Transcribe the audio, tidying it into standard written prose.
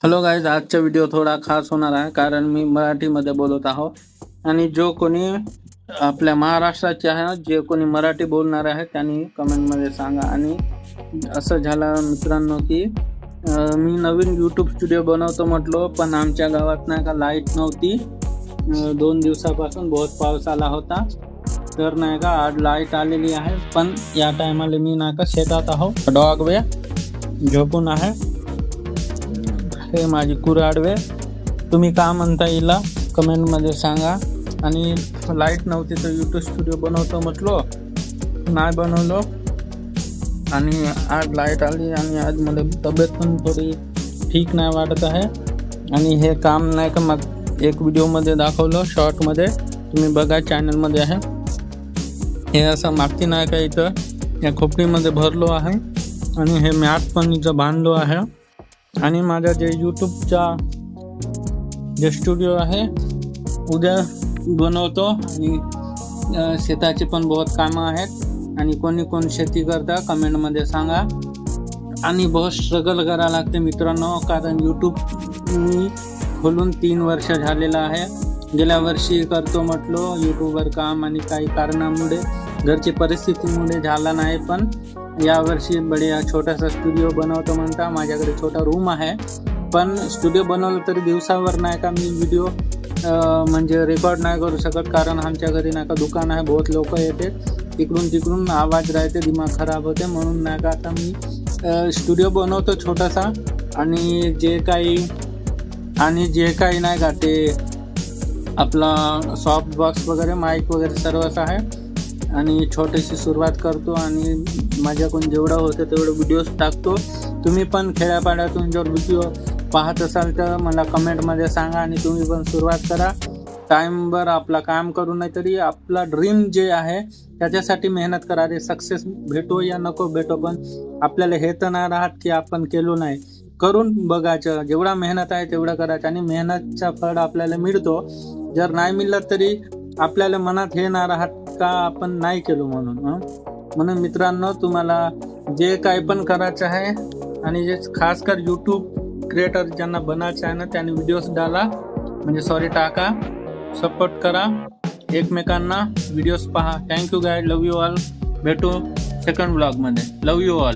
Hello guys, आजचा video थोडा खास होणार आहे कारण मी मराठीमध्ये बोलत आहो आणि जो कोणी आपल्या महाराष्ट्राचे आहे, जे कोणी मराठी बोलणार आहे त्यांनी कमेंटमध्ये सांगा। आणि असं झालं मित्रांनो की मी नवीन यूट्यूब स्टुडिओ बनवतो म्हटलो, पण आमच्या गावात नाही का लाईट नव्हती। 2 दिवसापासून बहुत पाऊस आला होता, तर नाही का आज लाईट आलेली आहे। पण या टायमाला मी नाही का शेतात आहो, डॉग वे झोपून आहे। हे माझी कुऱ्हाडवे, तुम्ही का म्हणता येईल कमेंटमध्ये सांगा। आणि लाईट नव्हती तर यूट्यूब स्टुडिओ बनवतो म्हटलो, नाही बनवलो आणि आज लाईट आली आणि आज मला तब्येत पण थोडी ठीक नाही वाटत आहे। आणि हे काम नाही का मग एक व्हिडिओमध्ये दाखवलं, शॉर्टमध्ये तुम्ही बघा, चॅनलमध्ये आहे। हे असं माती नाही का इथं या खोपडीमध्ये भरलो आहे आणि हे मॅट पण इथं बांधलो आहे। आणि माझा जे यूट्यूबचा जे स्टुडिओ आहे उद्या बनवतो। आणि शेताचे पण बहुत कामं आहेत आणि कोण शेती करता कमेंटमध्ये सांगा। आणि बहुत स्ट्रगल करावं लागते मित्रांनो, कारण यूट्यूब मी खोलून 3 वर्ष झालेलं आहे। गेल्या वर्षी करतो म्हटलो यूट्यूबवर काम आणि काही कारणामुळे घरची परिस्थितीमुळे झाला नाही, पण यावर्षी बढिया छोटासा स्टुडिओ बनवतो म्हणता। माझ्याकडे छोटा रूम आहे, पण स्टुडिओ बनवलं तरी दिवसावर नाही का मी व्हिडिओ म्हणजे रेकॉर्ड नाही करू शकत, कारण आमच्या घरी नाही का दुकान आहे, बहुत लोक येते, तिकडून तिकडून आवाज राहते, दिमाग खराब होते, म्हणून नाही का आता मी स्टुडिओ बनवतो छोटासा। आणि जे काही नाही का ते आपला सॉफ्ट बॉक्स वगैरे माईक वगैरे सर्वच आहे आणि छोटीशी सुरुवात करतो आणि माझ्याकडून जेवढं होतं तेवढं व्हिडिओज टाकतो। तुम्ही पण खेड्यापाड्यातून जर व्हिडिओ पाहत असाल तर मला कमेंटमध्ये सांगा आणि तुम्ही पण सुरुवात करा। टाईमवर आपला काम करू, नाही तरी आपला ड्रीम जे आहे त्याच्यासाठी मेहनत करा। रे सक्सेस भेटो या नको भेटो, पण आपल्याला हे तर नाही राहत की आपण केलो नाही, करून बघायचं। जेवढा मेहनत आहे तेवढं करायचं आणि मेहनतचा फळ आपल्याला मिळतो। जर नाही मिळलं तरी आपल्याला मनात हे नाही राहत का आपण नाही केलो म्हणून मित्रांनो, तुम्हाला जे काही पण करायचं आहे आणि जे खास कर यूट्यूब क्रिएटर ज्यांना बनायचं आहे ना, त्यांनी व्हिडिओज टाका, सपोर्ट करा एकमेकांना, व्हिडिओज पहा। Thank you guy, love you all. भेटू सेकंड ब्लॉगमध्ये, लव यू ऑल।